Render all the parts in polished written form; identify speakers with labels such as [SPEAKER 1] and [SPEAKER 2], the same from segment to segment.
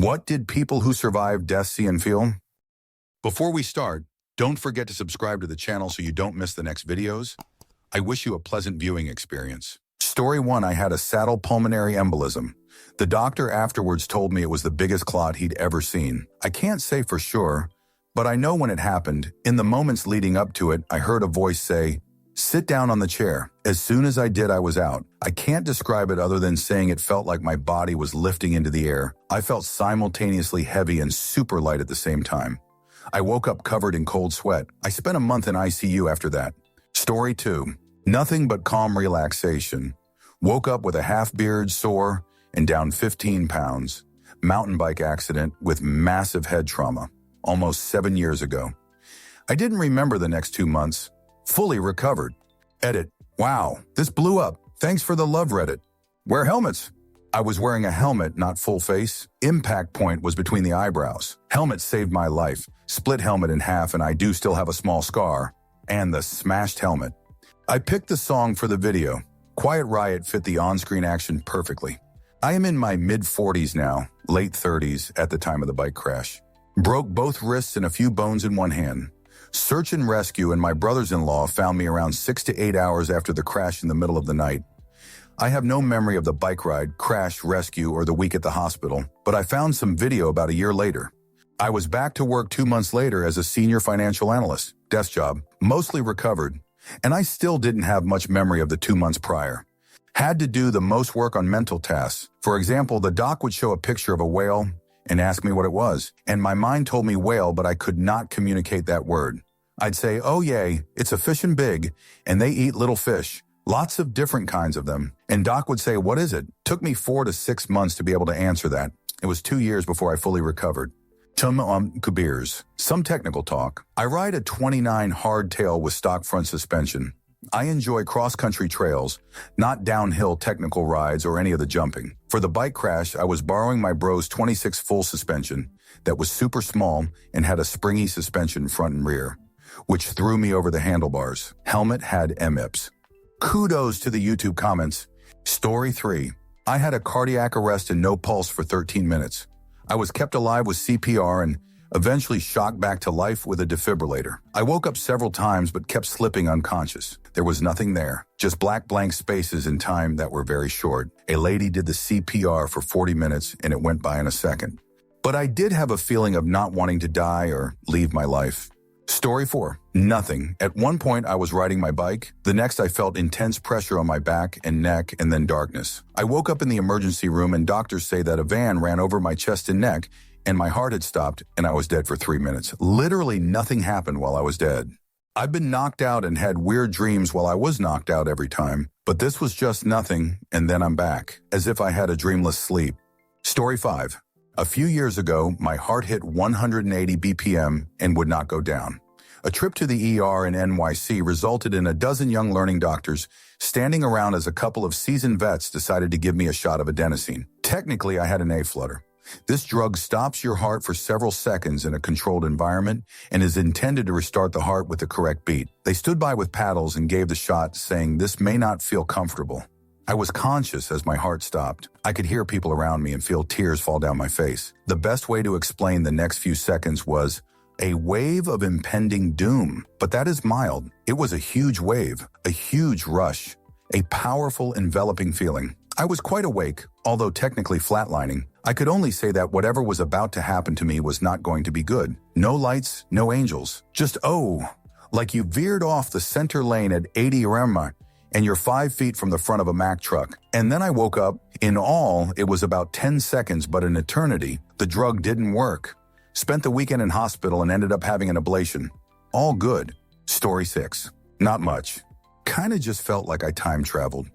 [SPEAKER 1] What did people who survived death see and feel? Before we start, don't forget to subscribe to the channel so you don't miss the next videos. I wish you a pleasant viewing experience. Story 1, I had a saddle pulmonary embolism. The doctor afterwards told me it was the biggest clot he'd ever seen. I can't say for sure, but I know when it happened. In the moments leading up to it, I heard a voice say, "Sit down on the chair." As soon as I did, I was out. I can't describe it other than saying it felt like my body was lifting into the air. I felt simultaneously heavy and super light at the same time. I woke up covered in cold sweat. I spent a month in ICU after that. Story 2, nothing but calm relaxation. Woke up with a half beard, sore, and down 15 pounds. Mountain bike accident with massive head trauma, almost 7 years ago. I didn't remember the next 2 months. Fully recovered. Edit. Wow, this blew up. Thanks for the love, Reddit. Wear helmets. I was wearing a helmet, not full face. Impact point was between the eyebrows. Helmet saved my life. Split helmet in half, and I do still have a small scar. And the smashed helmet. I picked the song for the video. Quiet Riot fit the on-screen action perfectly. I am in my mid-40s now, late 30s at the time of the bike crash. Broke both wrists and a few bones in one hand. Search and rescue and my brothers-in-law found me around 6 to 8 hours after the crash in the middle of the night. I have no memory of the bike ride, crash, rescue, or the week at the hospital, but I found some video about a year later. I was back to work 2 months later as a senior financial analyst, desk job, mostly recovered, and I still didn't have much memory of the 2 months prior. Had to do the most work on mental tasks. For example, the doc would show a picture of a whale and ask me what it was, and my mind told me whale, but I could not communicate that word. I'd say, "Oh yay, it's a fish and big, and they eat little fish, lots of different kinds of them." And doc would say, "What is it?" Took me 4 to 6 months to be able to answer that. It was 2 years before I fully recovered. Kubirs. Some technical talk. I ride a 29 hardtail with stock front suspension. I enjoy cross-country trails, not downhill technical rides or any of the jumping. For the bike crash, I was borrowing my bro's 26 full suspension that was super small and had a springy suspension front and rear, which threw me over the handlebars. Helmet had MIPS. Kudos to the YouTube comments. Story 3. I had a cardiac arrest and no pulse for 13 minutes. I was kept alive with CPR and eventually shocked back to life with a defibrillator. I woke up several times but kept slipping unconscious. There was nothing there, just black blank spaces in time that were very short. A lady did the CPR for 40 minutes and it went by in a second. But I did have a feeling of not wanting to die or leave my life. Story 4. Nothing. At one point I was riding my bike. The next I felt intense pressure on my back and neck and then darkness. I woke up in the emergency room and doctors say that a van ran over my chest and neck and my heart had stopped and I was dead for 3 minutes. Literally nothing happened while I was dead. I've been knocked out and had weird dreams while I was knocked out every time, but this was just nothing and then I'm back, as if I had a dreamless sleep. Story 5. A few years ago, my heart hit 180 BPM and would not go down. A trip to the ER in NYC resulted in a dozen young learning doctors standing around as a couple of seasoned vets decided to give me a shot of adenosine. Technically, I had an A-flutter. This drug stops your heart for several seconds in a controlled environment and is intended to restart the heart with the correct beat. They stood by with paddles and gave the shot, saying, "This may not feel comfortable." I was conscious as my heart stopped. I could hear people around me and feel tears fall down my face. The best way to explain the next few seconds was a wave of impending doom, but that is mild. It was a huge wave, a huge rush, a powerful, enveloping feeling. I was quite awake, although technically flatlining. I could only say that whatever was about to happen to me was not going to be good. No lights, no angels. Just like you veered off the center lane at 80 RMR and you're 5 feet from the front of a Mack truck. And then I woke up. In all, it was about 10 seconds, but an eternity. The drug didn't work. Spent the weekend in hospital and ended up having an ablation. All good. Story 6. Not much. Kinda just felt like I time traveled.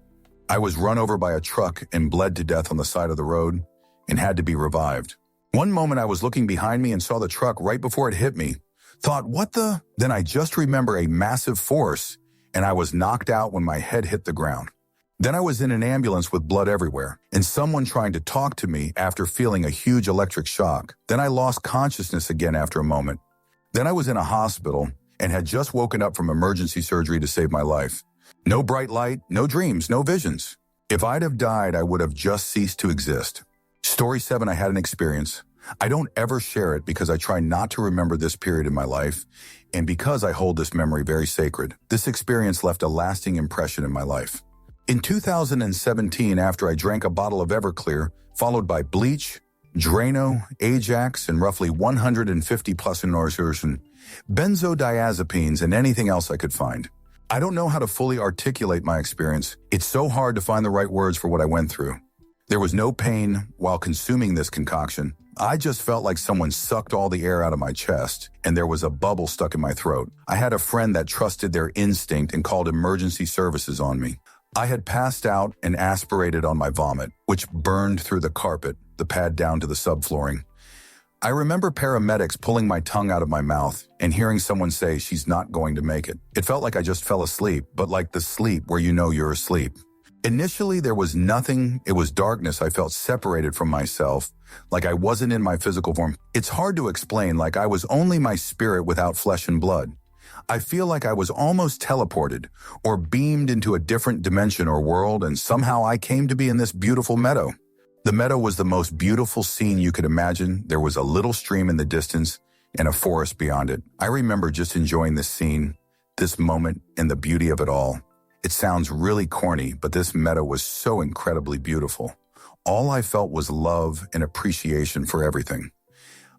[SPEAKER 1] I was run over by a truck and bled to death on the side of the road and had to be revived. One moment I was looking behind me and saw the truck right before it hit me. Thought, what the? Then I just remember a massive force and I was knocked out when my head hit the ground. Then I was in an ambulance with blood everywhere and someone trying to talk to me after feeling a huge electric shock. Then I lost consciousness again after a moment. Then I was in a hospital and had just woken up from emergency surgery to save my life. No bright light, no dreams, no visions. If I'd have died, I would have just ceased to exist. Story 7, I had an experience. I don't ever share it because I try not to remember this period in my life, and because I hold this memory very sacred. This experience left a lasting impression in my life. In 2017, after I drank a bottle of Everclear, followed by bleach, Drano, Ajax, and roughly 150 plus and benzodiazepines and anything else I could find. I don't know how to fully articulate my experience. It's so hard to find the right words for what I went through. There was no pain while consuming this concoction. I just felt like someone sucked all the air out of my chest, and there was a bubble stuck in my throat. I had a friend that trusted their instinct and called emergency services on me. I had passed out and aspirated on my vomit, which burned through the carpet, the pad down to the subflooring. I remember paramedics pulling my tongue out of my mouth and hearing someone say she's not going to make it. It felt like I just fell asleep, but like the sleep where you know you're asleep. Initially, there was nothing. It was darkness. I felt separated from myself, like I wasn't in my physical form. It's hard to explain, like I was only my spirit without flesh and blood. I feel like I was almost teleported or beamed into a different dimension or world, and somehow I came to be in this beautiful meadow. The meadow was the most beautiful scene you could imagine. There was a little stream in the distance and a forest beyond it. I remember just enjoying this scene, this moment, and the beauty of it all. It sounds really corny, but this meadow was so incredibly beautiful. All I felt was love and appreciation for everything.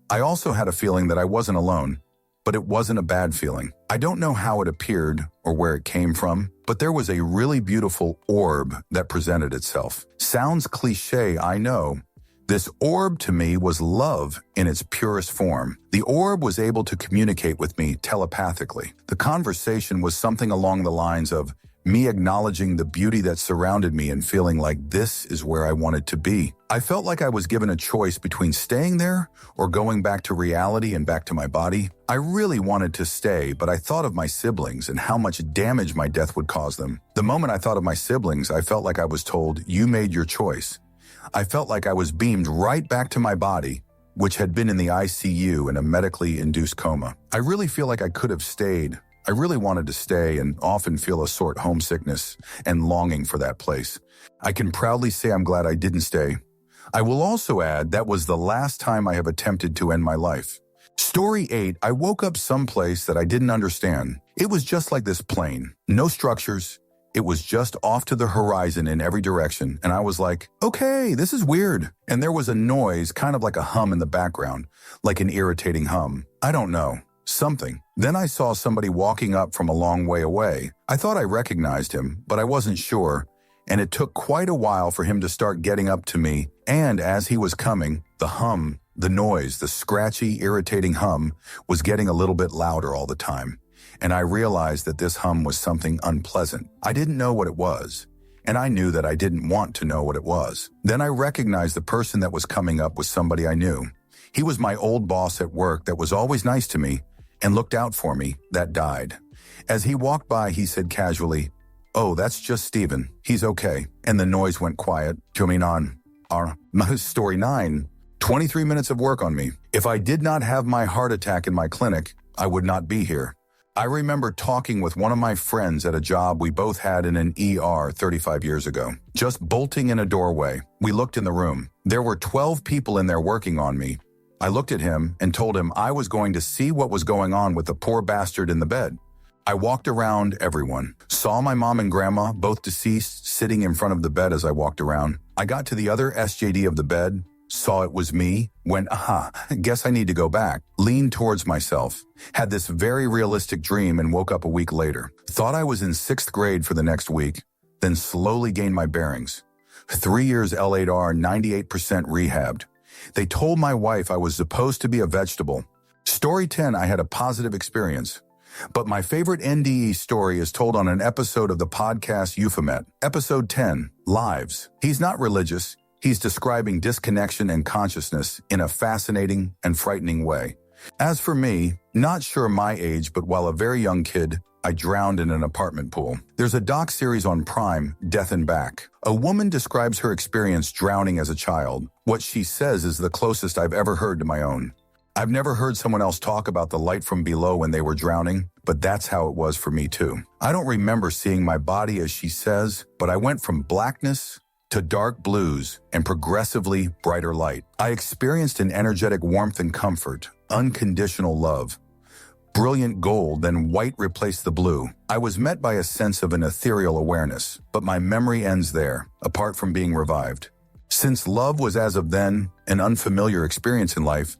[SPEAKER 1] I also had a feeling that I wasn't alone, but it wasn't a bad feeling. I don't know how it appeared or where it came from, but there was a really beautiful orb that presented itself. Sounds cliche, I know. This orb to me was love in its purest form. The orb was able to communicate with me telepathically. The conversation was something along the lines of me acknowledging the beauty that surrounded me and feeling like this is where I wanted to be. I felt like I was given a choice between staying there or going back to reality and back to my body. I really wanted to stay, but I thought of my siblings and how much damage my death would cause them. The moment I thought of my siblings, I felt like I was told, "You made your choice." I felt like I was beamed right back to my body, which had been in the ICU in a medically induced coma. I really feel like I could have stayed. I really wanted to stay and often feel a sort of homesickness and longing for that place. I can proudly say I'm glad I didn't stay. I will also add that was the last time I have attempted to end my life. Story 8, I woke up someplace that I didn't understand. It was just like this plane. No structures. It was just off to the horizon in every direction, and I was like, okay, this is weird. And there was a noise, kind of like a hum in the background, like an irritating hum. I don't know. Something. Then I saw somebody walking up from a long way away. I thought I recognized him, but I wasn't sure, and it took quite a while for him to start getting up to me, and as he was coming, the hum, the noise, the scratchy, irritating hum was getting a little bit louder all the time, and I realized that this hum was something unpleasant. I didn't know what it was, and I knew that I didn't want to know what it was. Then I recognized the person that was coming up was somebody I knew. He was my old boss at work that was always nice to me and looked out for me, that died. As he walked by, he said casually, "Oh, that's just Steven. He's okay." And the noise went quiet. Coming on. Story 9, 23 minutes of work on me. If I did not have my heart attack in my clinic, I would not be here. I remember talking with one of my friends at a job we both had in an ER 35 years ago. Just bolting in a doorway. We looked in the room. There were 12 people in there working on me. I looked at him and told him I was going to see what was going on with the poor bastard in the bed. I walked around everyone, saw my mom and grandma, both deceased, sitting in front of the bed as I walked around. I got to the other SJD of the bed, saw it was me, went, guess I need to go back, leaned towards myself, had this very realistic dream and woke up a week later. Thought I was in 6th grade for the next week, then slowly gained my bearings. 3 years L8R, 98% rehabbed. They told my wife I was supposed to be a vegetable. Story 10, I had a positive experience. But my favorite NDE story is told on an episode of the podcast Euphomet. Episode 10, Lives. He's not religious. He's describing disconnection and consciousness in a fascinating and frightening way. As for me, not sure my age, but while a very young kid, I drowned in an apartment pool. There's a doc series on Prime, Death and Back. A woman describes her experience drowning as a child. What she says is the closest I've ever heard to my own. I've never heard someone else talk about the light from below when they were drowning, but that's how it was for me too. I don't remember seeing my body as she says, but I went from blackness to dark blues and progressively brighter light. I experienced an energetic warmth and comfort, unconditional love. Brilliant gold, then white replaced the blue. I was met by a sense of an ethereal awareness, but my memory ends there, apart from being revived. Since love was as of then an unfamiliar experience in life,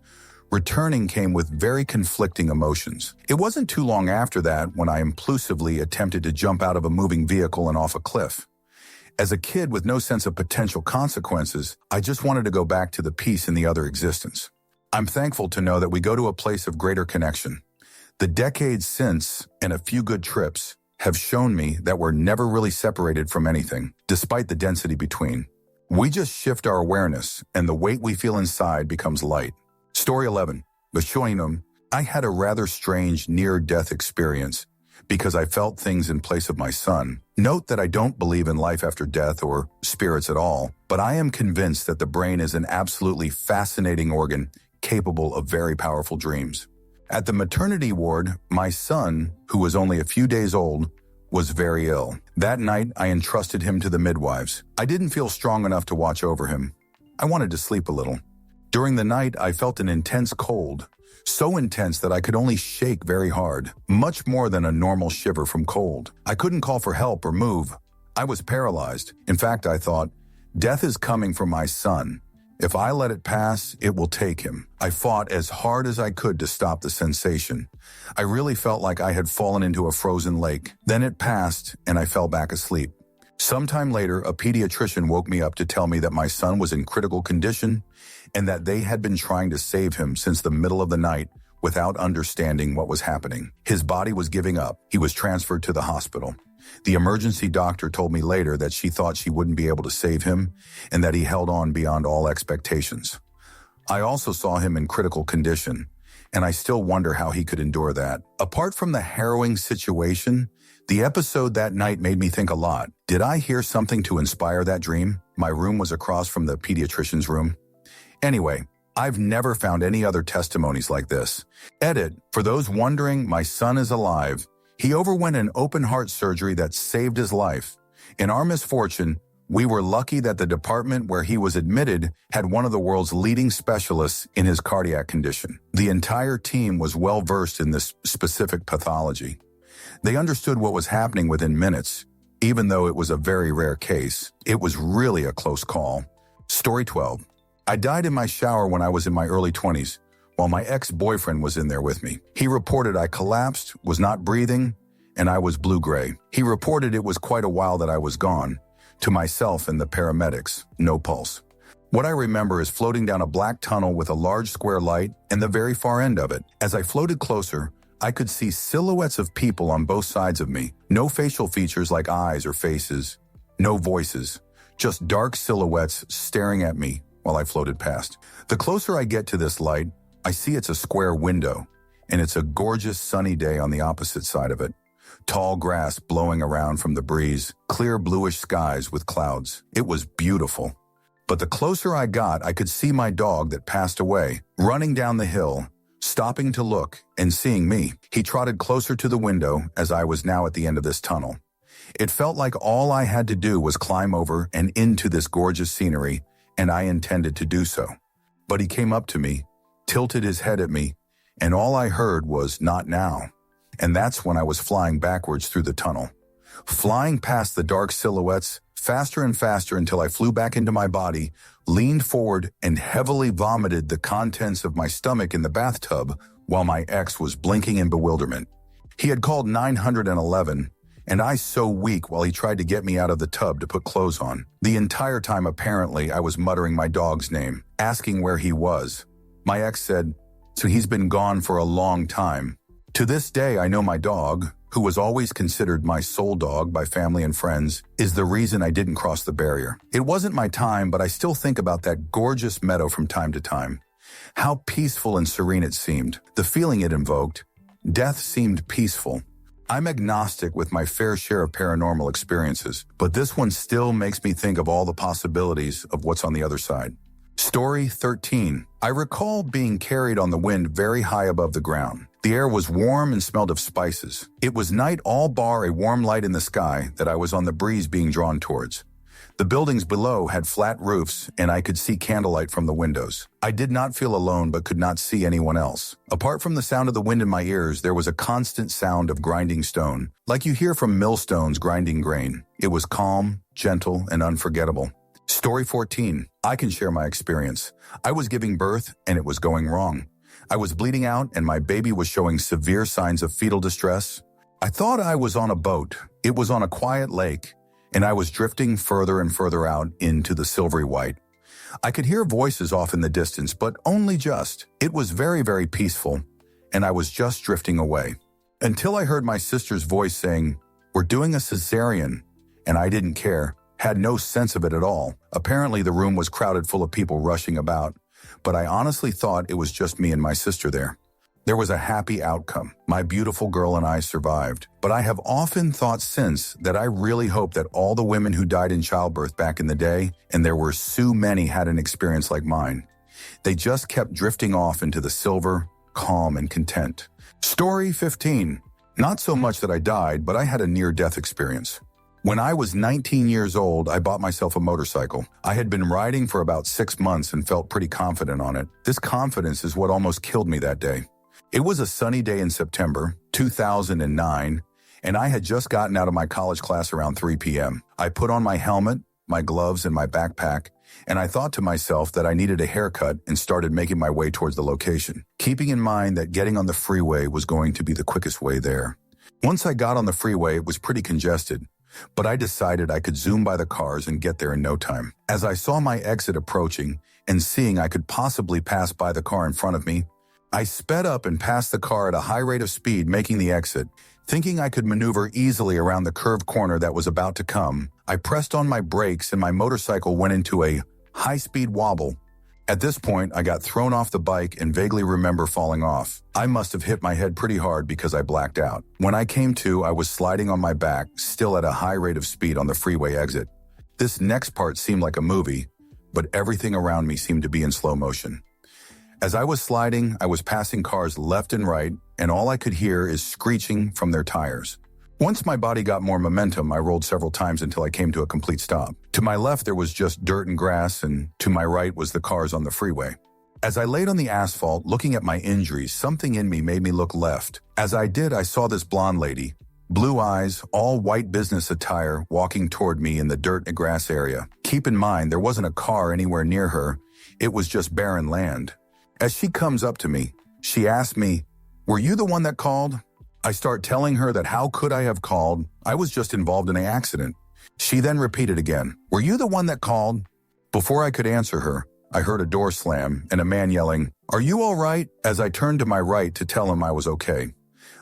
[SPEAKER 1] returning came with very conflicting emotions. It wasn't too long after that when I impulsively attempted to jump out of a moving vehicle and off a cliff. As a kid with no sense of potential consequences, I just wanted to go back to the peace in the other existence. I'm thankful to know that we go to a place of greater connection. The decades since, and a few good trips, have shown me that we're never really separated from anything, despite the density between. We just shift our awareness, and the weight we feel inside becomes light. Story 11. Bashoinum. I had a rather strange near-death experience because I felt things in place of my son. Note that I don't believe in life after death or spirits at all, but I am convinced that the brain is an absolutely fascinating organ capable of very powerful dreams. At the maternity ward, my son, who was only a few days old, was very ill. That night, I entrusted him to the midwives. I didn't feel strong enough to watch over him. I wanted to sleep a little. During the night, I felt an intense cold, so intense that I could only shake very hard, much more than a normal shiver from cold. I couldn't call for help or move. I was paralyzed. In fact, I thought, death is coming for my son. If I let it pass, it will take him. I fought as hard as I could to stop the sensation. I really felt like I had fallen into a frozen lake. Then it passed, and I fell back asleep. Sometime later, a pediatrician woke me up to tell me that my son was in critical condition and that they had been trying to save him since the middle of the night without understanding what was happening. His body was giving up. He was transferred to the hospital. The emergency doctor told me later that she thought she wouldn't be able to save him and that he held on beyond all expectations. I also saw him in critical condition, and I still wonder how he could endure that. Apart from the harrowing situation, the episode that night made me think a lot. Did I hear something to inspire that dream? My room was across from the pediatrician's room. Anyway, I've never found any other testimonies like this. Edit, for those wondering, my son is alive. He overwent an open-heart surgery that saved his life. In our misfortune, we were lucky that the department where he was admitted had one of the world's leading specialists in his cardiac condition. The entire team was well-versed in this specific pathology. They understood what was happening within minutes. Even though it was a very rare case, it was really a close call. Story 12. I died in my shower when I was in my early 20s. While my ex-boyfriend was in there with me. He reported I collapsed, was not breathing, and I was blue-gray. He reported it was quite a while that I was gone. To myself and the paramedics, no pulse. What I remember is floating down a black tunnel with a large square light and the very far end of it. As I floated closer, I could see silhouettes of people on both sides of me. No facial features like eyes or faces. No voices. Just dark silhouettes staring at me while I floated past. The closer I get to this light, I see it's a square window, and it's a gorgeous sunny day on the opposite side of it. Tall grass blowing around from the breeze, clear bluish skies with clouds. It was beautiful. But the closer I got, I could see my dog that passed away, running down the hill, stopping to look and seeing me. He trotted closer to the window as I was now at the end of this tunnel. It felt like all I had to do was climb over and into this gorgeous scenery, and I intended to do so. But he came up to me, tilted his head at me, and all I heard was, "Not now." And that's when I was flying backwards through the tunnel. Flying past the dark silhouettes, faster and faster until I flew back into my body, leaned forward and heavily vomited the contents of my stomach in the bathtub while my ex was blinking in bewilderment. He had called 911, and I so weak while he tried to get me out of the tub to put clothes on. The entire time, apparently, I was muttering my dog's name, asking where he was. My ex said, "So he's been gone for a long time." To this day, I know my dog, who was always considered my soul dog by family and friends, is the reason I didn't cross the barrier. It wasn't my time, but I still think about that gorgeous meadow from time to time. How peaceful and serene it seemed. The feeling it invoked. Death seemed peaceful. I'm agnostic with my fair share of paranormal experiences, but this one still makes me think of all the possibilities of what's on the other side. Story 13. I recall being carried on the wind very high above the ground. The air was warm and smelled of spices. It was night all bar a warm light in the sky that I was on the breeze being drawn towards. The buildings below had flat roofs, and I could see candlelight from the windows. I did not feel alone but could not see anyone else. Apart from the sound of the wind in my ears, there was a constant sound of grinding stone, like you hear from millstones grinding grain. It was calm, gentle, and unforgettable. Story 14. I can share my experience. I was giving birth, and it was going wrong. I was bleeding out, and my baby was showing severe signs of fetal distress. I thought I was on a boat. It was on a quiet lake, and I was drifting further and further out into the silvery white. I could hear voices off in the distance, but only just. It was very, very peaceful, and I was just drifting away. Until I heard my sister's voice saying, "We're doing a cesarean," and I didn't care, had no sense of it at all. Apparently the room was crowded full of people rushing about, but I honestly thought it was just me and my sister there. There was a happy outcome. My beautiful girl and I survived. But I have often thought since that I really hope that all the women who died in childbirth back in the day, and there were so many, had an experience like mine. They just kept drifting off into the silver, calm, and content. Story 15. Not so much that I died, but I had a near-death experience. When I was 19 years old, I bought myself a motorcycle. I had been riding for about 6 months and felt pretty confident on it. This confidence is what almost killed me that day. It was a sunny day in September 2009, and I had just gotten out of my college class around 3 p.m. I put on my helmet, my gloves, and my backpack, and I thought to myself that I needed a haircut and started making my way towards the location, keeping in mind that getting on the freeway was going to be the quickest way there. Once I got on the freeway, it was pretty congested, but I decided I could zoom by the cars and get there in no time. As I saw my exit approaching and seeing I could possibly pass by the car in front of me, I sped up and passed the car at a high rate of speed, making the exit. Thinking I could maneuver easily around the curved corner that was about to come, I pressed on my brakes and my motorcycle went into a high-speed wobble. At this point, I got thrown off the bike and vaguely remember falling off. I must have hit my head pretty hard because I blacked out. When I came to, I was sliding on my back, still at a high rate of speed on the freeway exit. This next part seemed like a movie, but everything around me seemed to be in slow motion. As I was sliding, I was passing cars left and right, and all I could hear is screeching from their tires. Once my body got more momentum, I rolled several times until I came to a complete stop. To my left, there was just dirt and grass, and to my right was the cars on the freeway. As I laid on the asphalt, looking at my injuries, something in me made me look left. As I did, I saw this blonde lady, blue eyes, all white business attire, walking toward me in the dirt and grass area. Keep in mind, there wasn't a car anywhere near her. It was just barren land. As she comes up to me, she asks me, "Were you the one that called?" I start telling her that how could I have called? I was just involved in an accident. She then repeated again, "Were you the one that called?" Before I could answer her, I heard a door slam and a man yelling, "Are you all right?" As I turned to my right to tell him I was okay.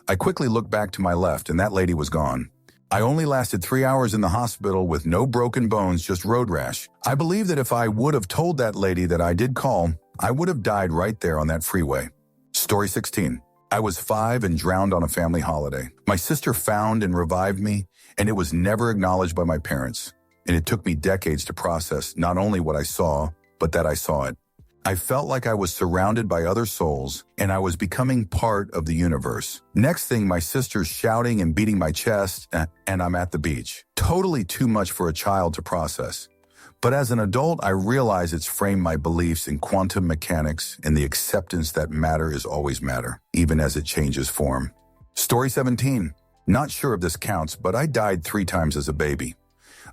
[SPEAKER 1] I quickly looked back to my left and that lady was gone. I only lasted 3 hours in the hospital with no broken bones, just road rash. I believe that if I would have told that lady that I did call, I would have died right there on that freeway. Story 16. I was 5 and drowned on a family holiday. My sister found and revived me, and it was never acknowledged by my parents. And it took me decades to process not only what I saw, but that I saw it. I felt like I was surrounded by other souls, and I was becoming part of the universe. Next thing, my sister's shouting and beating my chest, and I'm at the beach. Totally too much for a child to process. But as an adult, I realize it's framed my beliefs in quantum mechanics and the acceptance that matter is always matter, even as it changes form. Story 17. Not sure if this counts, but I died 3 times as a baby.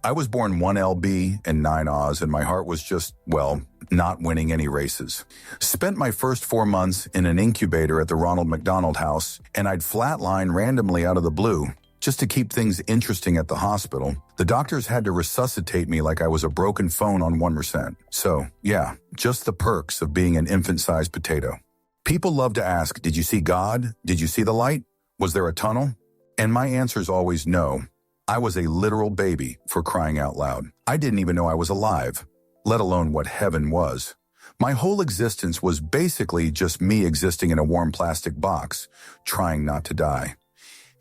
[SPEAKER 1] I was born 1 LB and 9 Oz, and my heart was just, well, not winning any races. Spent my first 4 months in an incubator at the Ronald McDonald House, and I'd flatline randomly out of the blue. Just to keep things interesting at the hospital, the doctors had to resuscitate me like I was a broken phone on 1%. So, yeah, just the perks of being an infant-sized potato. People love to ask, did you see God? Did you see the light? Was there a tunnel? And my answer is always no. I was a literal baby, for crying out loud. I didn't even know I was alive, let alone what heaven was. My whole existence was basically just me existing in a warm plastic box, trying not to die.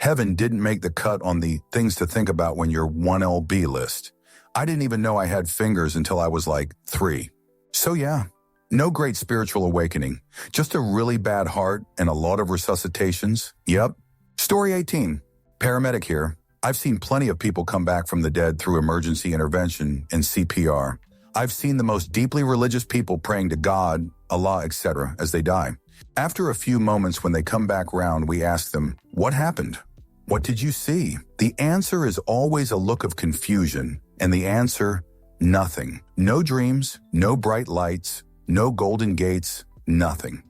[SPEAKER 1] Heaven didn't make the cut on the things to think about when you're 1LB list. I didn't even know I had fingers until I was like 3. So yeah, no great spiritual awakening, just a really bad heart and a lot of resuscitations. Yep. Story 18. Paramedic here. I've seen plenty of people come back from the dead through emergency intervention and CPR. I've seen the most deeply religious people praying to God, Allah, etc. as they die. After a few moments when they come back round, we ask them, "What happened? What did you see?" The answer is always a look of confusion, and the answer, nothing. No dreams, no bright lights, no golden gates, nothing.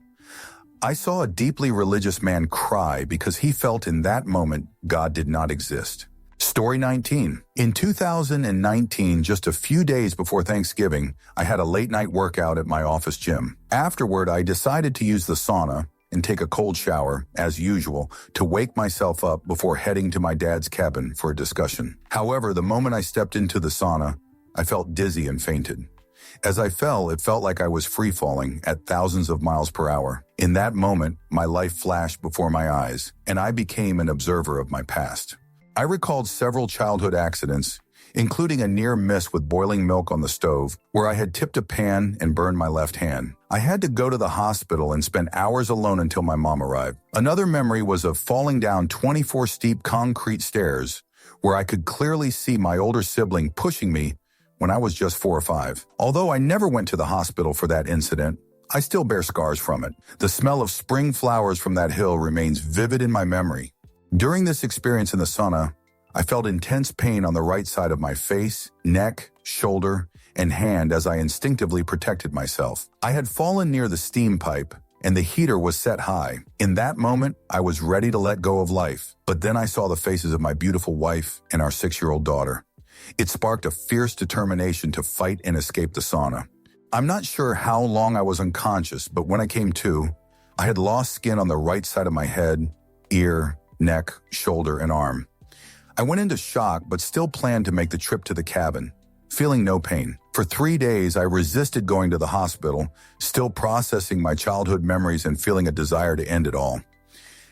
[SPEAKER 1] I saw a deeply religious man cry because he felt in that moment God did not exist. Story 19. In 2019, just a few days before Thanksgiving, I had a late-night workout at my office gym. Afterward, I decided to use the sauna and take a cold shower, as usual, to wake myself up before heading to my dad's cabin for a discussion. However, the moment I stepped into the sauna, I felt dizzy and fainted. As I fell, it felt like I was free-falling at thousands of miles per hour. In that moment, my life flashed before my eyes, and I became an observer of my past. I recalled several childhood accidents, including a near miss with boiling milk on the stove, where I had tipped a pan and burned my left hand. I had to go to the hospital and spend hours alone until my mom arrived. Another memory was of falling down 24 steep concrete stairs, where I could clearly see my older sibling pushing me when I was just 4 or 5. Although I never went to the hospital for that incident, I still bear scars from it. The smell of spring flowers from that hill remains vivid in my memory. During this experience in the sauna, I felt intense pain on the right side of my face, neck, shoulder, and hand as I instinctively protected myself. I had fallen near the steam pipe, and the heater was set high. In that moment, I was ready to let go of life, but then I saw the faces of my beautiful wife and our 6-year-old daughter. It sparked a fierce determination to fight and escape the sauna. I'm not sure how long I was unconscious, but when I came to, I had lost skin on the right side of my head, ear, neck, shoulder, and arm. I went into shock, but still planned to make the trip to the cabin, feeling no pain. For 3 days, I resisted going to the hospital, still processing my childhood memories and feeling a desire to end it all.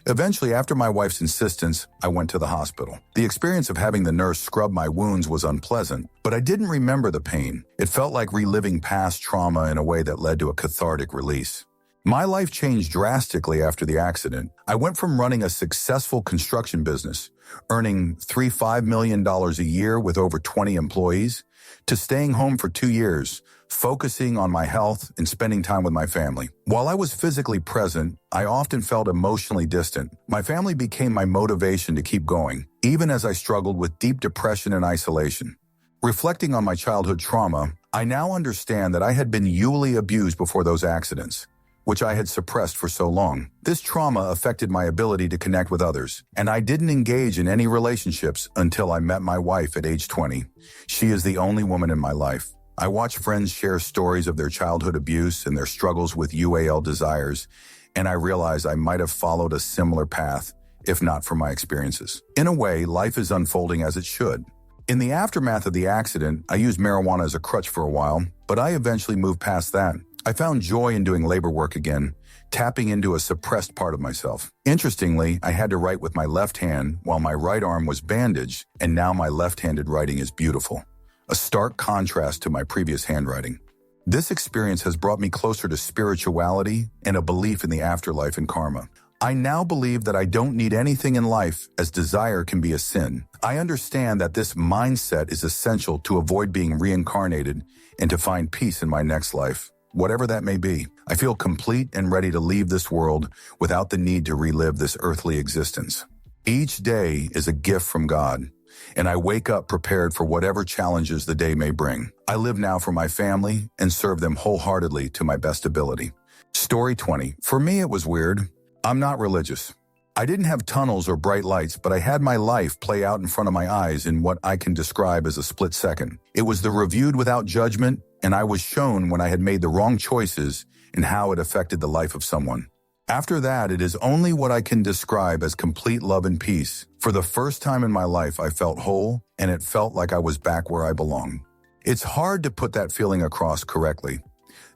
[SPEAKER 1] Eventually, after my wife's insistence, I went to the hospital. The experience of having the nurse scrub my wounds was unpleasant, but I didn't remember the pain. It felt like reliving past trauma in a way that led to a cathartic release. My life changed drastically after the accident. I went from running a successful construction business, earning $5 million a year with over 20 employees, to staying home for 2 years, focusing on my health and spending time with my family. While I was physically present, I often felt emotionally distant. My family became my motivation to keep going, even as I struggled with deep depression and isolation. Reflecting on my childhood trauma, I now understand that I had been hugely abused before those accidents, which I had suppressed for so long. This trauma affected my ability to connect with others, and I didn't engage in any relationships until I met my wife at age 20. She is the only woman in my life. I watch friends share stories of their childhood abuse and their struggles with UAL desires, and I realize I might have followed a similar path, if not for my experiences. In a way, life is unfolding as it should. In the aftermath of the accident, I used marijuana as a crutch for a while, but I eventually moved past that. I found joy in doing labor work again, tapping into a suppressed part of myself. Interestingly, I had to write with my left hand while my right arm was bandaged, and now my left-handed writing is beautiful. A stark contrast to my previous handwriting. This experience has brought me closer to spirituality and a belief in the afterlife and karma. I now believe that I don't need anything in life, as desire can be a sin. I understand that this mindset is essential to avoid being reincarnated and to find peace in my next life. Whatever that may be, I feel complete and ready to leave this world without the need to relive this earthly existence. Each day is a gift from God, and I wake up prepared for whatever challenges the day may bring. I live now for my family and serve them wholeheartedly to my best ability. Story 20. For me, it was weird. I'm not religious. I didn't have tunnels or bright lights, but I had my life play out in front of my eyes in what I can describe as a split second. It was the reviewed without judgment, and I was shown when I had made the wrong choices and how it affected the life of someone. After that, it is only what I can describe as complete love and peace. For the first time in my life, I felt whole, and it felt like I was back where I belonged. It's hard to put that feeling across correctly.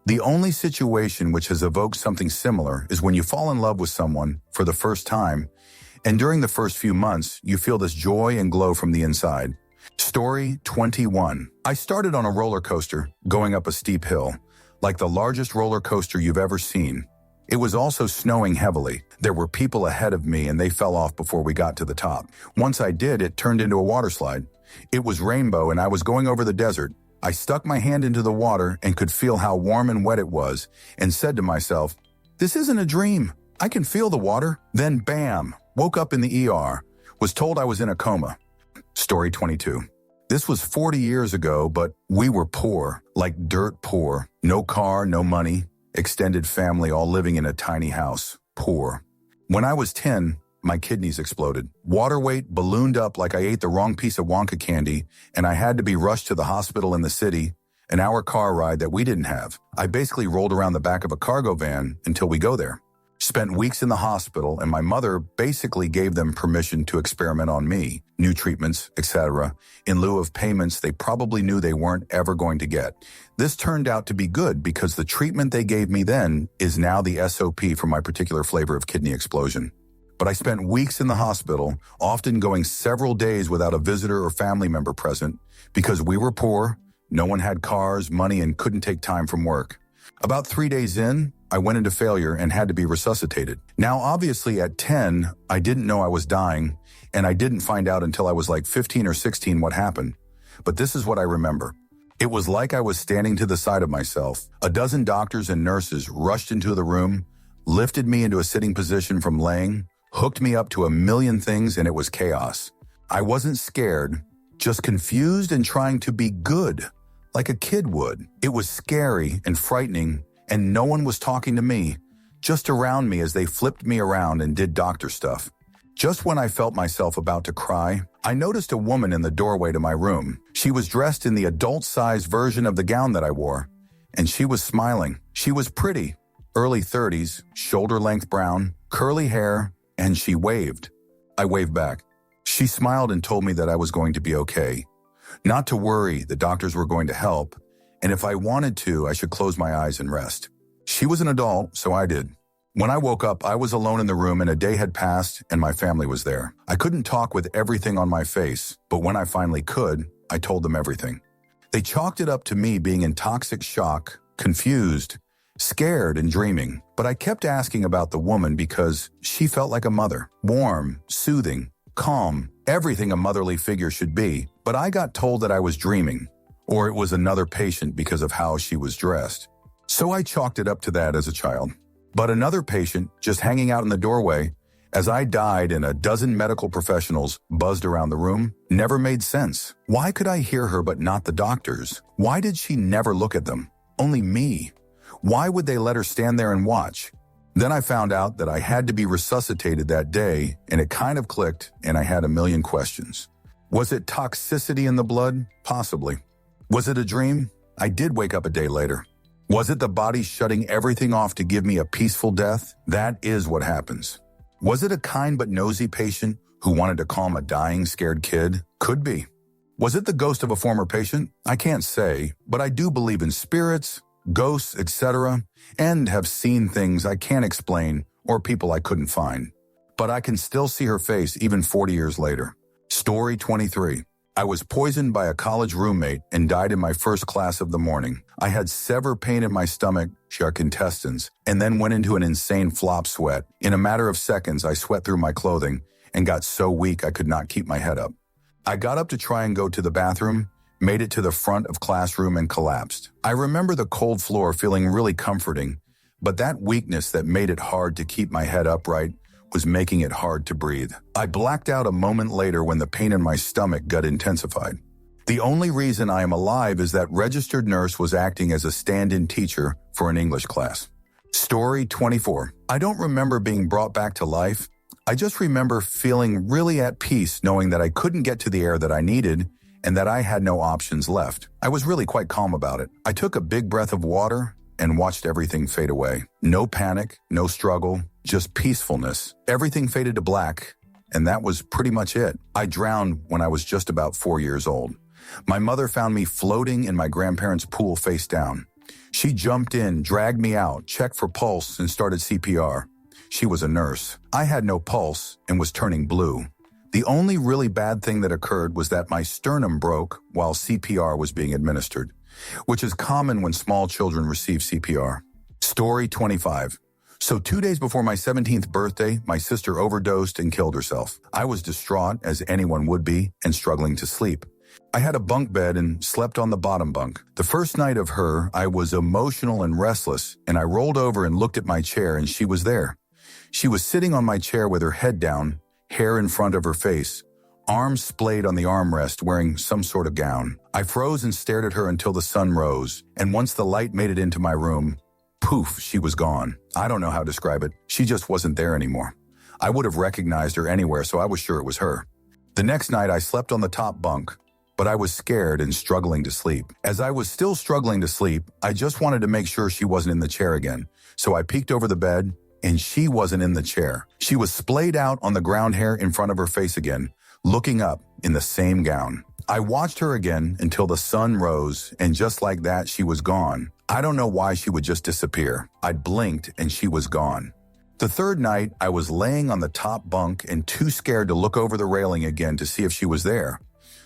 [SPEAKER 1] The only situation which has evoked something similar is when you fall in love with someone for the first time, and during the first few months, you feel this joy and glow from the inside. Story 21. I started on a roller coaster, going up a steep hill, like the largest roller coaster you've ever seen. It was also snowing heavily. There were people ahead of me and they fell off before we got to the top. Once I did, it turned into a water slide. It was rainbow and I was going over the desert. I stuck my hand into the water and could feel how warm and wet it was and said to myself, "This isn't a dream. I can feel the water." Then bam, woke up in the ER, was told I was in a coma. Story 22. This was 40 years ago, but we were poor, like dirt poor. No car, no money, extended family all living in a tiny house. Poor. When I was 10, my kidneys exploded. Water weight ballooned up like I ate the wrong piece of Wonka candy, and I had to be rushed to the hospital in the city, an hour car ride that we didn't have. I basically rolled around the back of a cargo van until we go there. Spent weeks in the hospital, and my mother basically gave them permission to experiment on me, new treatments, etc., in lieu of payments they probably knew they weren't ever going to get. This turned out to be good because the treatment they gave me then is now the SOP for my particular flavor of kidney explosion. But I spent weeks in the hospital, often going several days without a visitor or family member present because we were poor, no one had cars, money, and couldn't take time from work. About 3 days in, I went into failure and had to be resuscitated. Now, obviously at 10, I didn't know I was dying, and I didn't find out until I was like 15 or 16 what happened. But this is what I remember. It was like I was standing to the side of myself. A dozen doctors and nurses rushed into the room, lifted me into a sitting position from laying, hooked me up to a million things, and it was chaos. I wasn't scared, just confused and trying to be good, like a kid would. It was scary and frightening, and no one was talking to me, just around me as they flipped me around and did doctor stuff. Just when I felt myself about to cry, I noticed a woman in the doorway to my room. She was dressed in the adult-sized version of the gown that I wore, and she was smiling. She was pretty, early 30s, shoulder-length brown, curly hair, and she waved. I waved back. She smiled and told me that I was going to be okay. Not to worry, the doctors were going to help, and if I wanted to, I should close my eyes and rest. She was an adult, so I did. When I woke up, I was alone in the room and a day had passed and my family was there. I couldn't talk with everything on my face, but when I finally could, I told them everything. They chalked it up to me being in toxic shock, confused, scared and dreaming. But I kept asking about the woman because she felt like a mother, warm, soothing, calm, everything a motherly figure should be. But I got told that I was dreaming, or it was another patient because of how she was dressed. So I chalked it up to that as a child. But another patient, just hanging out in the doorway, as I died and a dozen medical professionals buzzed around the room, never made sense. Why could I hear her but not the doctors? Why did she never look at them? Only me. Why would they let her stand there and watch? Then I found out that I had to be resuscitated that day, and it kind of clicked, and I had a million questions. Was it toxicity in the blood? Possibly. Was it a dream? I did wake up a day later. Was it the body shutting everything off to give me a peaceful death? That is what happens. Was it a kind but nosy patient who wanted to calm a dying, scared kid? Could be. Was it the ghost of a former patient? I can't say, but I do believe in spirits, ghosts, etc., and have seen things I can't explain or people I couldn't find. But I can still see her face even 40 years later. Story 23. I was poisoned by a college roommate and died in my first class of the morning. I had severe pain in my stomach, shark intestines, and then went into an insane flop sweat. In a matter of seconds, I sweat through my clothing and got so weak I could not keep my head up. I got up to try and go to the bathroom, made it to the front of classroom and collapsed. I remember the cold floor feeling really comforting, but that weakness that made it hard to keep my head upright was making it hard to breathe. I blacked out a moment later when the pain in my stomach got intensified. The only reason I am alive is that registered nurse was acting as a stand-in teacher for an English class. Story 24. I don't remember being brought back to life. I just remember feeling really at peace knowing that I couldn't get to the air that I needed and that I had no options left. I was really quite calm about it. I took a big breath of water and watched everything fade away. No panic, no struggle, just peacefulness. Everything faded to black, and that was pretty much it. I drowned when I was just about 4 years old. My mother found me floating in my grandparents' pool face down. She jumped in, dragged me out, checked for pulse, and started CPR. She was a nurse. I had no pulse and was turning blue. The only really bad thing that occurred was that my sternum broke while CPR was being administered, which is common when small children receive CPR. Story 25. So 2 days before my 17th birthday, my sister overdosed and killed herself. I was distraught, as anyone would be, and struggling to sleep. I had a bunk bed and slept on the bottom bunk. The first night of her, I was emotional and restless, and I rolled over and looked at my chair, and she was there. She was sitting on my chair with her head down, hair in front of her face, arms splayed on the armrest, wearing some sort of gown. I froze and stared at her until the sun rose, and once the light made it into my room, poof, she was gone. I don't know how to describe it. She just wasn't there anymore. I would have recognized her anywhere, so I was sure it was her. The next night, I slept on the top bunk, but I was scared and struggling to sleep. As I was still struggling to sleep, I just wanted to make sure she wasn't in the chair again. So I peeked over the bed, and she wasn't in the chair. She was splayed out on the ground hair in front of her face again, looking up in the same gown. I watched her again until the sun rose, and just like that, she was gone. I don't know why she would just disappear. I blinked, and she was gone. The third night, I was laying on the top bunk and too scared to look over the railing again to see if she was there.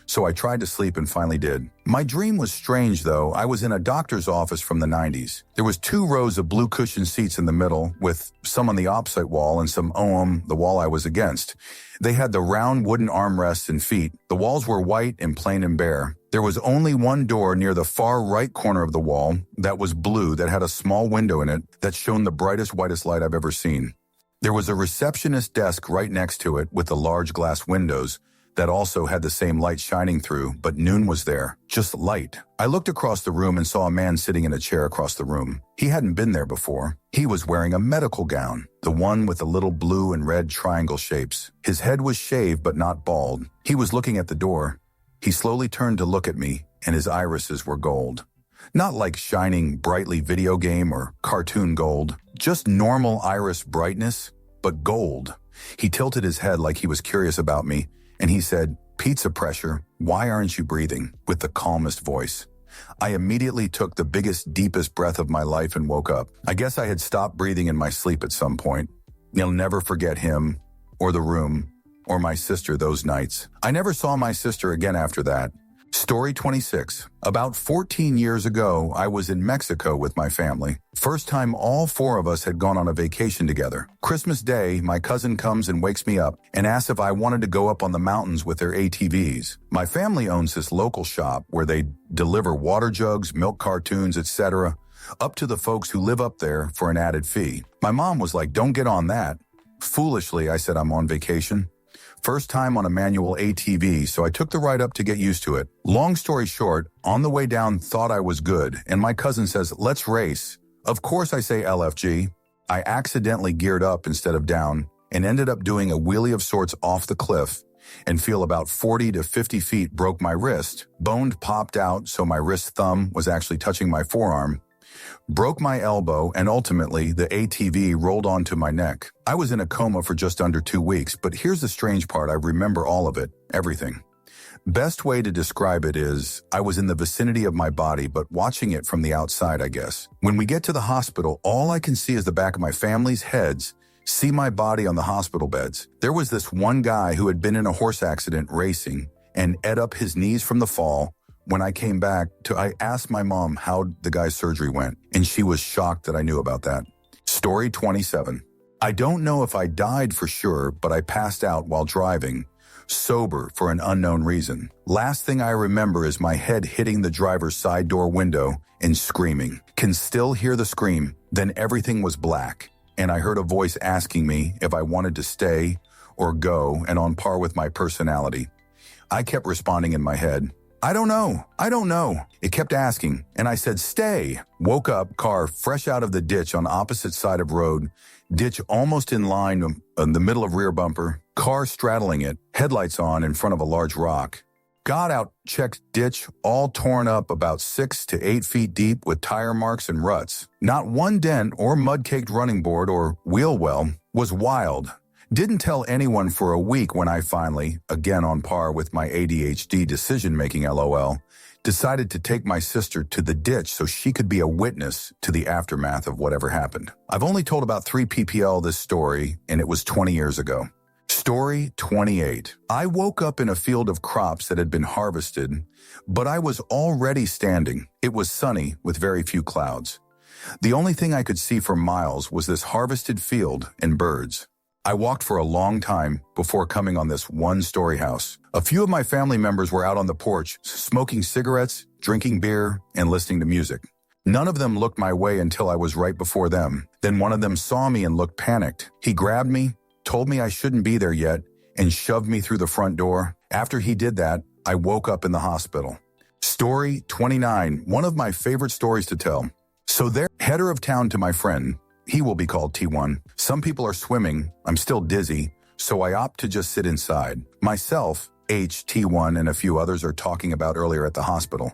[SPEAKER 1] So I tried to sleep and finally did. My dream was strange, though. I was in a doctor's office from the 90s. There was 2 rows of blue cushion seats in the middle, with some on the opposite wall and some on the wall I was against. They had the round wooden armrests and feet. The walls were white and plain and bare. There was only one door near the far right corner of the wall that was blue, that had a small window in it that shone the brightest, whitest light I've ever seen. There was a receptionist desk right next to it with the large glass windows that also had the same light shining through, but noon was there, just light. I looked across the room and saw a man sitting in a chair across the room. He hadn't been there before. He was wearing a medical gown, the one with the little blue and red triangle shapes. His head was shaved but not bald. He was looking at the door. He slowly turned to look at me, and his irises were gold. Not like shining brightly video game or cartoon gold, just normal iris brightness, but gold. He tilted his head like he was curious about me, and he said, "Pizza pressure, why aren't you breathing?" with the calmest voice. I immediately took the biggest, deepest breath of my life and woke up. I guess I had stopped breathing in my sleep at some point. I'll never forget him, or the room, or my sister those nights. I never saw my sister again after that. Story 26. About 14 years ago, I was in Mexico with my family. First time all 4 of us had gone on a vacation together. Christmas Day, my cousin comes and wakes me up and asks if I wanted to go up on the mountains with their ATVs. My family owns this local shop where they deliver water jugs, milk cartons, etc., up to the folks who live up there for an added fee. My mom was like, "Don't get on that." Foolishly, I said I'm on vacation. First time on a manual ATV, so I took the ride up to get used to it. Long story short, on the way down, thought I was good, and my cousin says, "Let's race." Of course I say LFG. I accidentally geared up instead of down, and ended up doing a wheelie of sorts off the cliff, and feel about 40 to 50 feet, broke my wrist. Bone popped out, so my wrist thumb was actually touching my forearm. Broke my elbow, and ultimately, the ATV rolled onto my neck. I was in a coma for just under 2 weeks, but here's the strange part. I remember all of it, everything. Best way to describe it is, I was in the vicinity of my body, but watching it from the outside, I guess. When we get to the hospital, all I can see is the back of my family's heads, see my body on the hospital beds. There was this one guy who had been in a horse accident racing and ate up his knees from the fall. When I came back, I asked my mom how the guy's surgery went, and she was shocked that I knew about that. Story 27. I don't know if I died for sure, but I passed out while driving, sober for an unknown reason. Last thing I remember is my head hitting the driver's side door window and screaming. Can still hear the scream. Then everything was black, and I heard a voice asking me if I wanted to stay or go, and on par with my personality. I kept responding in my head, I don't know. It kept asking, and I said, stay. Woke up, car fresh out of the ditch on opposite side of road, ditch almost in line in the middle of rear bumper, car straddling it, headlights on in front of a large rock. Got out, checked ditch, all torn up about 6 to 8 feet deep with tire marks and ruts. Not one dent or mud-caked running board or wheel well. Was wild. Didn't tell anyone for a week when I finally, again on par with my ADHD decision-making LOL, decided to take my sister to the ditch so she could be a witness to the aftermath of whatever happened. I've only told about 3 PPL this story, and it was 20 years ago. Story 28. I woke up in a field of crops that had been harvested, but I was already standing. It was sunny with very few clouds. The only thing I could see for miles was this harvested field and birds. I walked for a long time before coming on this one-story house. A few of my family members were out on the porch, smoking cigarettes, drinking beer, and listening to music. None of them looked my way until I was right before them. Then one of them saw me and looked panicked. He grabbed me, told me I shouldn't be there yet, and shoved me through the front door. After he did that, I woke up in the hospital. Story 29, one of my favorite stories to tell. So there, header of town to my friend. He will be called T1. Some people are swimming. I'm still dizzy, so I opt to just sit inside. Myself, H, T1, and a few others are talking about earlier at the hospital.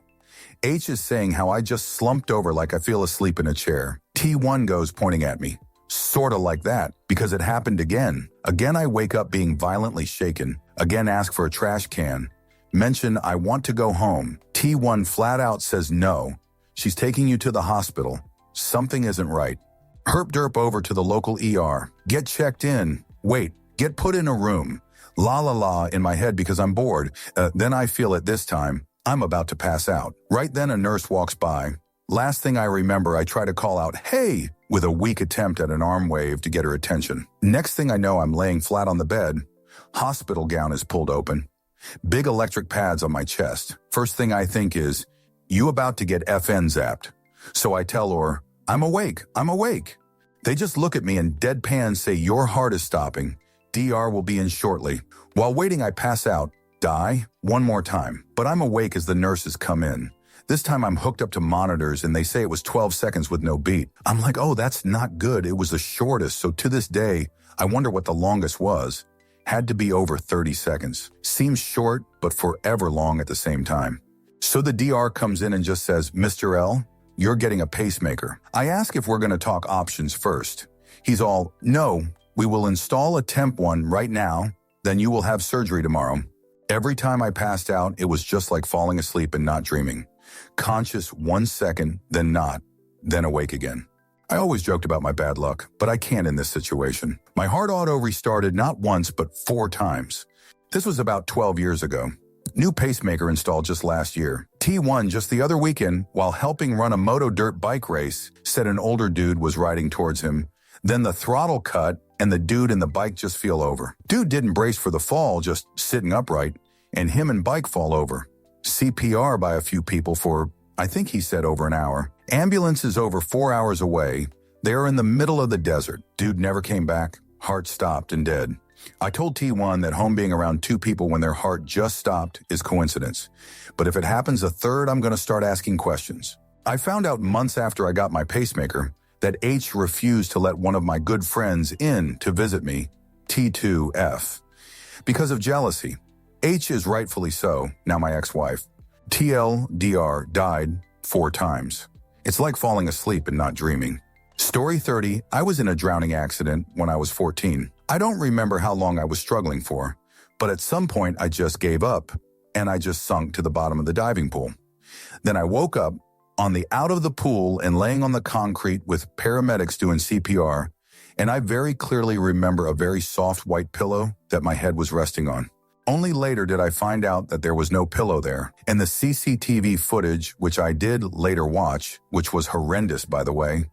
[SPEAKER 1] H is saying how I just slumped over like I feel asleep in a chair. T1 goes pointing at me. Sorta like that, because it happened again. Again, I wake up being violently shaken. Again, ask for a trash can. Mention I want to go home. T1 flat out says no. She's taking you to the hospital. Something isn't right. Herp derp over to the local ER. Get checked in. Wait, get put in a room. La la la in my head because I'm bored. Then I feel it this time. I'm about to pass out. Right then a nurse walks by. Last thing I remember, I try to call out, "Hey!" with a weak attempt at an arm wave to get her attention. Next thing I know, I'm laying flat on the bed. Hospital gown is pulled open. Big electric pads on my chest. First thing I think is, you about to get FN zapped. So I tell her, I'm awake. They just look at me and deadpan say, your heart is stopping. DR will be in shortly. While waiting, I pass out, die, one more time. But I'm awake as the nurses come in. This time I'm hooked up to monitors and they say it was 12 seconds with no beat. I'm like, oh, that's not good. It was the shortest. So to this day, I wonder what the longest was. Had to be over 30 seconds. Seems short, but forever long at the same time. So the DR comes in and just says, Mr. L, you're getting a pacemaker. I ask if we're going to talk options first. He's all, no, we will install a temp one right now, then you will have surgery tomorrow. Every time I passed out, it was just like falling asleep and not dreaming. Conscious 1 second, then not, then awake again. I always joked about my bad luck, but I can't in this situation. My heart auto restarted not once, but 4 times. This was about 12 years ago. New pacemaker installed just last year. T1 just the other weekend, while helping run a moto dirt bike race, said an older dude was riding towards him. Then the throttle cut and the dude and the bike just feel over. Dude didn't brace for the fall, just sitting upright, and him and bike fall over. CPR by a few people for, I think he said over an hour. Ambulance is over 4 hours away. They are in the middle of the desert. Dude never came back. Heart stopped and dead. I told T1 that home being around 2 people when their heart just stopped is coincidence. But if it happens a third, I'm going to start asking questions. I found out months after I got my pacemaker that H refused to let one of my good friends in to visit me, T2F, because of jealousy. H is rightfully so, now my ex-wife. TLDR died 4 times. It's like falling asleep and not dreaming. Story 30, I was in a drowning accident when I was 14. I don't remember how long I was struggling for, but at some point I just gave up and I just sunk to the bottom of the diving pool. Then I woke up on the out of the pool and laying on the concrete with paramedics doing CPR, and I very clearly remember a very soft white pillow that my head was resting on. Only later did I find out that there was no pillow there, and the CCTV footage, which I did later watch, which was horrendous by the way,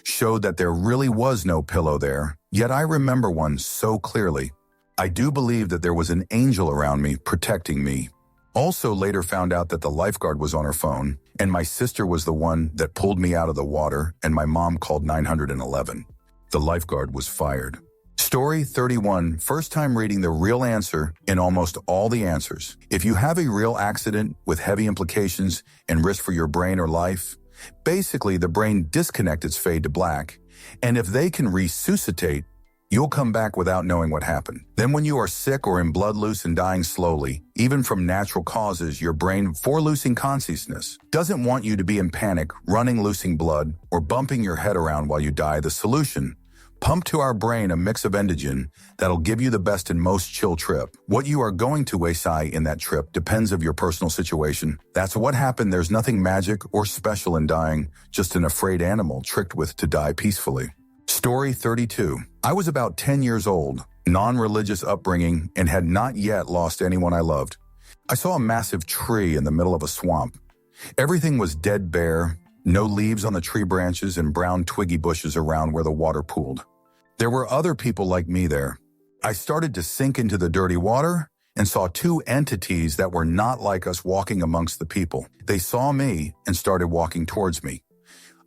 [SPEAKER 1] showed that there really was no pillow there, yet I remember one so clearly. I do believe that there was an angel around me protecting me. Also later found out that the lifeguard was on her phone, and my sister was the one that pulled me out of the water, and my mom called 911. The lifeguard was fired. Story 31, first time reading the real answer in almost all the answers. If you have a real accident with heavy implications and risk for your brain or life, basically the brain disconnects its fade to black, and if they can resuscitate, you'll come back without knowing what happened. Then when you are sick or in blood loose and dying slowly, even from natural causes, your brain, for losing consciousness, doesn't want you to be in panic, running, losing blood, or bumping your head around while you die. The solution: pump to our brain a mix of endogen that'll give you the best and most chill trip. What you are going to assign in that trip depends of your personal situation. That's what happened. There's nothing magic or special in dying, just an afraid animal tricked with to die peacefully. Story 32. I was about 10 years old, non-religious upbringing, and had not yet lost anyone I loved. I saw a massive tree in the middle of a swamp. Everything was dead bare, No leaves on the tree branches and brown twiggy bushes around where the water pooled. There were other people like me there. I started to sink into the dirty water and saw two entities that were not like us walking amongst the people. They saw me and started walking towards me.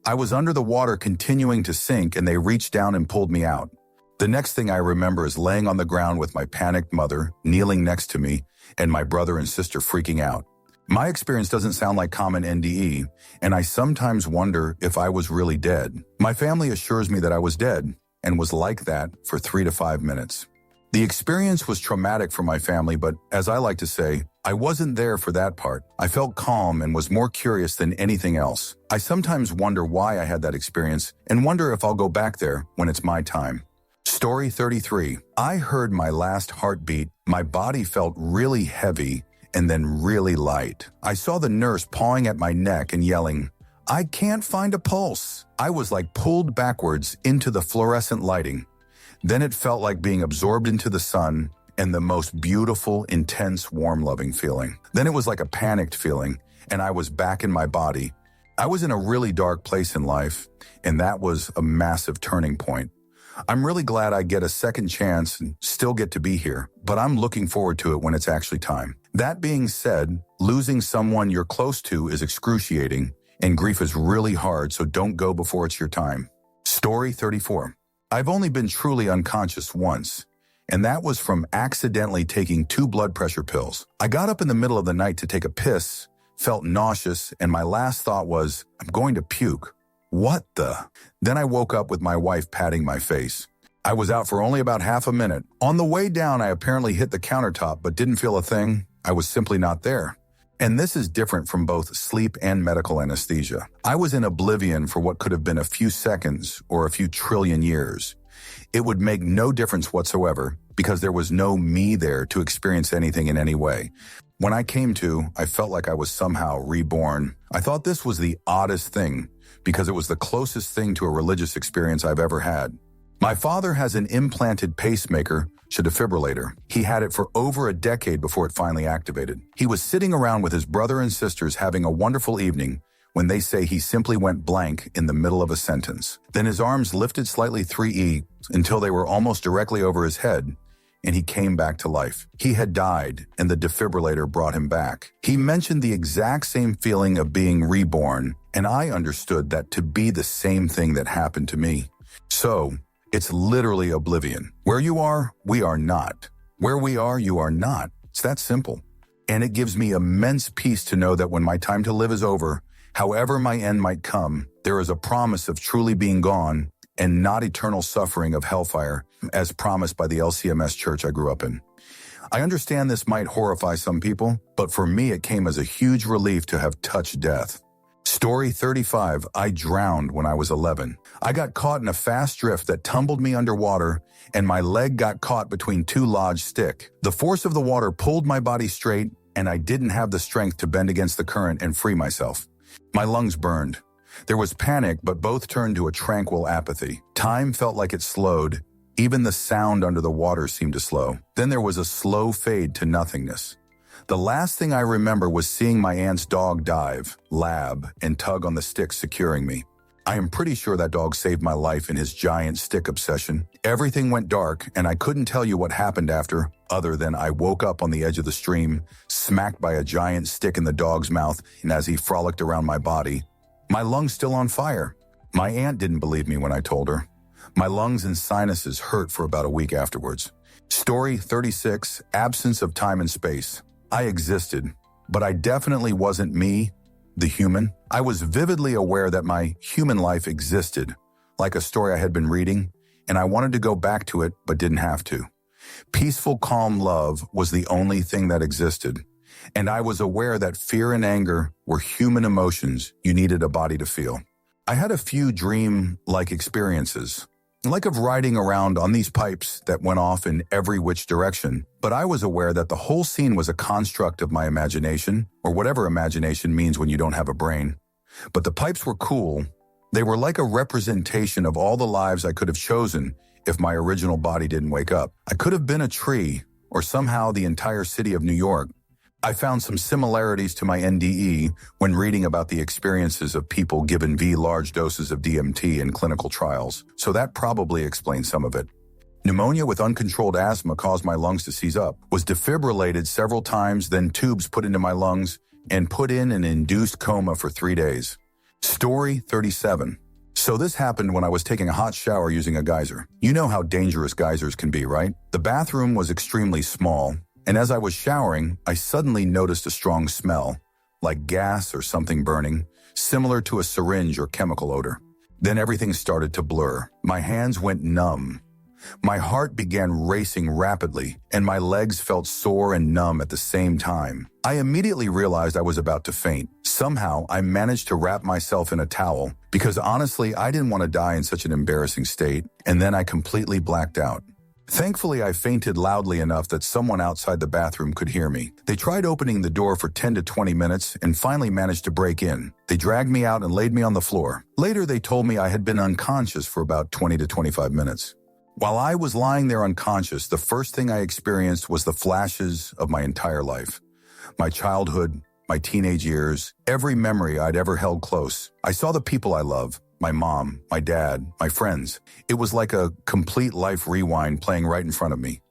[SPEAKER 1] I was under the water continuing to sink, and they reached down and pulled me out. The next thing I remember is laying on the ground with my panicked mother kneeling next to me and my brother and sister freaking out. My experience doesn't sound like common NDE, and I sometimes wonder if I was really dead. My family assures me that I was dead and was like that for 3 to 5 minutes. The experience was traumatic for my family, but as I like to say, I wasn't there for that part. I felt calm and was more curious than anything else. I sometimes wonder why I had that experience and wonder if I'll go back there when it's my time. Story 33. I heard my last heartbeat. My body felt really heavy and then really light. I saw the nurse pawing at my neck and yelling, "I can't find a pulse." I was like pulled backwards into the fluorescent lighting. Then it felt like being absorbed into the sun and the most beautiful, intense, warm, loving feeling. Then it was like a panicked feeling, and I was back in my body. I was in a really dark place in life, and that was a massive turning point. I'm really glad I get a second chance and still get to be here, but I'm looking forward to it when it's actually time. That being said, losing someone you're close to is excruciating, and grief is really hard, so don't go before it's your time. Story 34. I've only been truly unconscious once, and that was from accidentally taking 2 blood pressure pills. I got up in the middle of the night to take a piss, felt nauseous, and my last thought was, I'm going to puke. What the? Then I woke up with my wife patting my face. I was out for only about half a minute. On the way down, I apparently hit the countertop but didn't feel a thing. I was simply not there. And this is different from both sleep and medical anesthesia. I was in oblivion for what could have been a few seconds or a few trillion years. It would make no difference whatsoever because there was no me there to experience anything in any way. When I came to, I felt like I was somehow reborn. I thought this was the oddest thing because it was the closest thing to a religious experience I've ever had. My father has an implanted pacemaker, defibrillator. He had it for over a decade before it finally activated. He was sitting around with his brother and sisters having a wonderful evening when they say he simply went blank in the middle of a sentence. Then his arms lifted slightly 3E until they were almost directly over his head, and he came back to life. He had died, and the defibrillator brought him back. He mentioned the exact same feeling of being reborn, and I understood that to be the same thing that happened to me. So, it's literally oblivion. Where you are, we are not. Where we are, you are not. It's that simple. And it gives me immense peace to know that when my time to live is over, however my end might come, there is a promise of truly being gone and not eternal suffering of hellfire, as promised by the LCMS church I grew up in. I understand this might horrify some people, but for me it came as a huge relief to have touched death. Story 35. I drowned when I was 11. I got caught in a fast drift that tumbled me underwater, and my leg got caught between 2 lodged sticks. The force of the water pulled my body straight, and I didn't have the strength to bend against the current and free myself. My lungs burned. There was panic, but both turned to a tranquil apathy. Time felt like it slowed. Even the sound under the water seemed to slow. Then there was a slow fade to nothingness. The last thing I remember was seeing my aunt's dog dive, lab, and tug on the stick securing me. I am pretty sure that dog saved my life in his giant stick obsession. Everything went dark, and I couldn't tell you what happened after, other than I woke up on the edge of the stream, smacked by a giant stick in the dog's mouth, and as he frolicked around my body, my lungs still on fire. My aunt didn't believe me when I told her. My lungs and sinuses hurt for about a week afterwards. Story 36. Absence of time and space. I existed, but I definitely wasn't me, the human. I was vividly aware that my human life existed, like a story I had been reading, and I wanted to go back to it, but didn't have to. Peaceful, calm love was the only thing that existed, and I was aware that fear and anger were human emotions you needed a body to feel. I had a few dream-like experiences, like of riding around on these pipes that went off in every which direction, but I was aware that the whole scene was a construct of my imagination, or whatever imagination means when you don't have a brain. But the pipes were cool. They were like a representation of all the lives I could have chosen if my original body didn't wake up. I could have been a tree, or somehow the entire city of New York. I found some similarities to my NDE when reading about the experiences of people given large doses of DMT in clinical trials, so that probably explains some of it. Pneumonia with uncontrolled asthma caused my lungs to seize up, was defibrillated several times, then tubes put into my lungs, and put in an induced coma for 3 days. Story 37. So this happened when I was taking a hot shower using a geyser. You know how dangerous geysers can be, right? The bathroom was extremely small, and as I was showering, I suddenly noticed a strong smell, like gas or something burning, similar to a syringe or chemical odor. Then everything started to blur. My hands went numb. My heart began racing rapidly, and my legs felt sore and numb at the same time. I immediately realized I was about to faint. Somehow, I managed to wrap myself in a towel, because honestly, I didn't want to die in such an embarrassing state, and then I completely blacked out. Thankfully, I fainted loudly enough that someone outside the bathroom could hear me. They tried opening the door for 10 to 20 minutes and finally managed to break in. They dragged me out and laid me on the floor. Later, they told me I had been unconscious for about 20 to 25 minutes. While I was lying there unconscious, the first thing I experienced was the flashes of my entire life. My childhood, my teenage years, every memory I'd ever held close. I saw the people I love, my mom, my dad, my friends. It was like a complete life rewind playing right in front of me.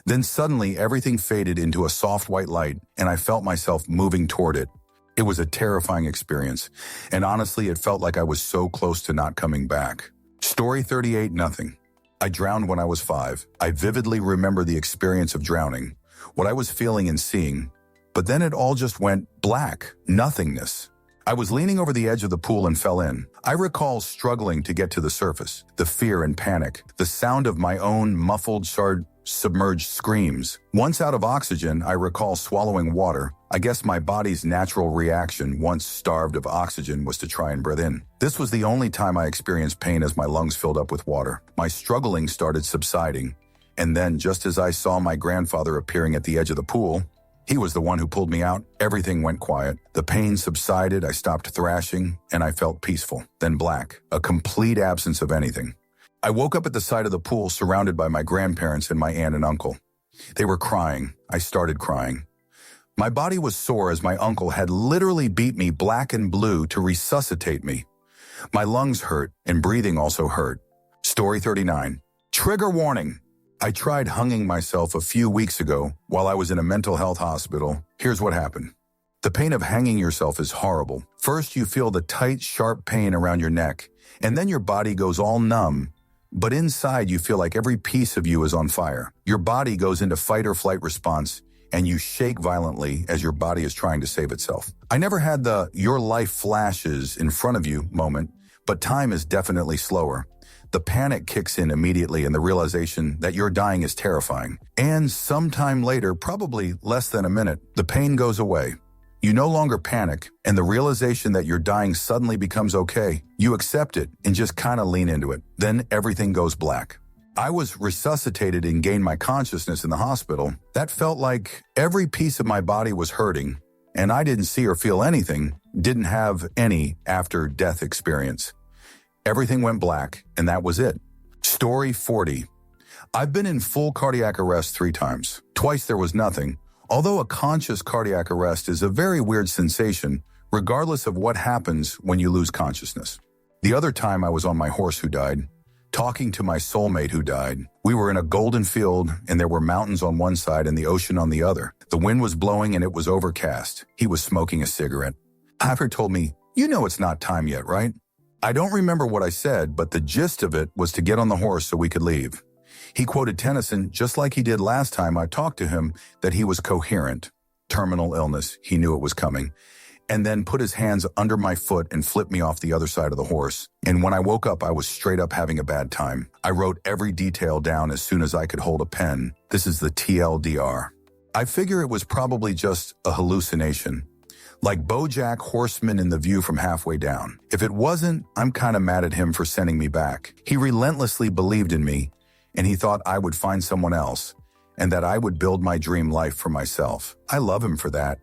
[SPEAKER 1] Then suddenly everything faded into a soft white light and I felt myself moving toward it. It was a terrifying experience, and honestly, it felt like I was so close to not coming back. Story 38, nothing. I drowned when I was 5. I vividly remember the experience of drowning, what I was feeling and seeing, but then it all just went black, nothingness. I was leaning over the edge of the pool and fell in. I recall struggling to get to the surface, the fear and panic, the sound of my own muffled, submerged screams. Once out of oxygen, I recall swallowing water. I guess my body's natural reaction, once starved of oxygen, was to try and breathe in. This was the only time I experienced pain as my lungs filled up with water. My struggling started subsiding, and then just as I saw my grandfather appearing at the edge of the pool, he was the one who pulled me out. Everything went quiet. The pain subsided, I stopped thrashing, and I felt peaceful. Then black, a complete absence of anything. I woke up at the side of the pool surrounded by my grandparents and my aunt and uncle. They were crying. I started crying. My body was sore as my uncle had literally beat me black and blue to resuscitate me. My lungs hurt and breathing also hurt. Story 39. Trigger warning. I tried hanging myself a few weeks ago while I was in a mental health hospital. Here's what happened. The pain of hanging yourself is horrible. First, you feel the tight, sharp pain around your neck, and then your body goes all numb. But inside, you feel like every piece of you is on fire. Your body goes into fight or flight response, and you shake violently as your body is trying to save itself. I never had the "your life flashes in front of you" moment, but time is definitely slower. The panic kicks in immediately and the realization that you're dying is terrifying. And sometime later, probably less than a minute, the pain goes away. You no longer panic, and the realization that you're dying suddenly becomes okay. You accept it and just kind of lean into it. Then everything goes black. I was resuscitated and gained my consciousness in the hospital. That felt like every piece of my body was hurting, and I didn't see or feel anything, didn't have any after-death experience. Everything went black, and that was it. Story 40. I've been in full cardiac arrest 3 times. Twice there was nothing. Although a conscious cardiac arrest is a very weird sensation, regardless of what happens when you lose consciousness. The other time I was on my horse who died, talking to my soulmate who died. We were in a golden field, and there were mountains on one side and the ocean on the other. The wind was blowing and it was overcast. He was smoking a cigarette. Haver told me, "You know it's not time yet, right?" I don't remember what I said, but the gist of it was to get on the horse so we could leave. He quoted Tennyson just like he did last time I talked to him, that he was coherent. Terminal illness, he knew it was coming. And then put his hands under my foot and flipped me off the other side of the horse. And when I woke up, I was straight up having a bad time. I wrote every detail down as soon as I could hold a pen. This is the TLDR. I figure it was probably just a hallucination. Like BoJack Horseman in The View from halfway down. If it wasn't, I'm kind of mad at him for sending me back. He relentlessly believed in me, and he thought I would find someone else, and that I would build my dream life for myself. I love him for that.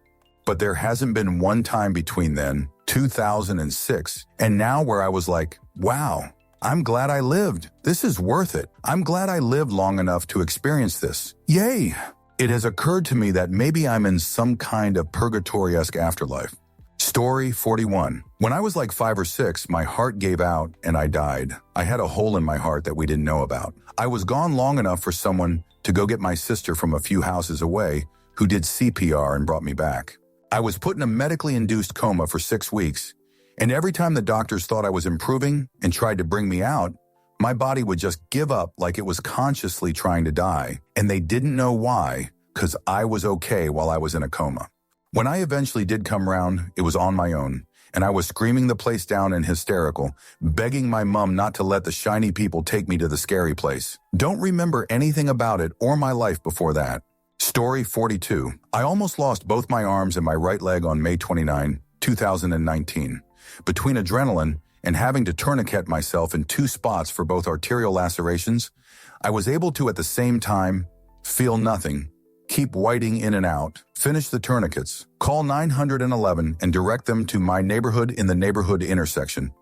[SPEAKER 1] But there hasn't been one time between then, 2006, and now where I was like, wow, I'm glad I lived. This is worth it. I'm glad I lived long enough to experience this. Yay! It has occurred to me that maybe I'm in some kind of purgatory-esque afterlife. Story 41. When I was like 5 or 6, my heart gave out and I died. I had a hole in my heart that we didn't know about. I was gone long enough for someone to go get my sister from a few houses away who did CPR and brought me back. I was put in a medically induced coma for 6 weeks, and every time the doctors thought I was improving and tried to bring me out, my body would just give up like it was consciously trying to die, and they didn't know why, because I was okay while I was in a coma. When I eventually did come round, it was on my own, and I was screaming the place down and hysterical, begging my mom not to let the shiny people take me to the scary place. Don't remember anything about it or my life before that. Story 42. I almost lost both my arms and my right leg on May 29, 2019. Between adrenaline and having to tourniquet myself in 2 spots for both arterial lacerations, I was able to at the same time feel nothing, keep whiting in and out, finish the tourniquets, call 911 and direct them to my neighborhood in the neighborhood intersection,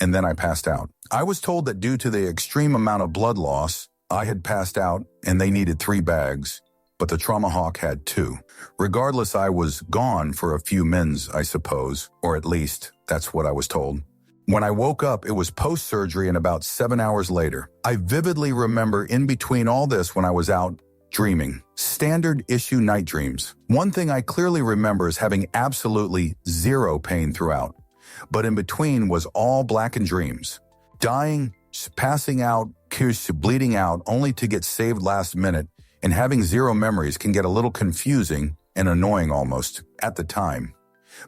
[SPEAKER 1] and then I passed out. I was told that due to the extreme amount of blood loss, I had passed out and they needed 3 bags, but the Trauma Hawk had 2. Regardless, I was gone for a few mins, I suppose, or at least that's what I was told. When I woke up, it was post-surgery and about 7 hours later. I vividly remember in between all this when I was out dreaming. Standard issue night dreams. One thing I clearly remember is having absolutely 0 pain throughout, but in between was all blackened dreams. Dying, passing out, bleeding out, only to get saved last minute, and having 0 memories can get a little confusing and annoying almost at the time.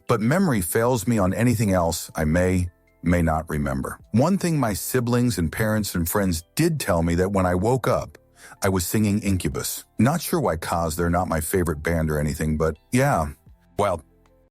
[SPEAKER 1] But memory fails me on anything else I may not remember. One thing my siblings and parents and friends did tell me that when I woke up, I was singing Incubus. Not sure why, cause they're not my favorite band or anything, but yeah. Well,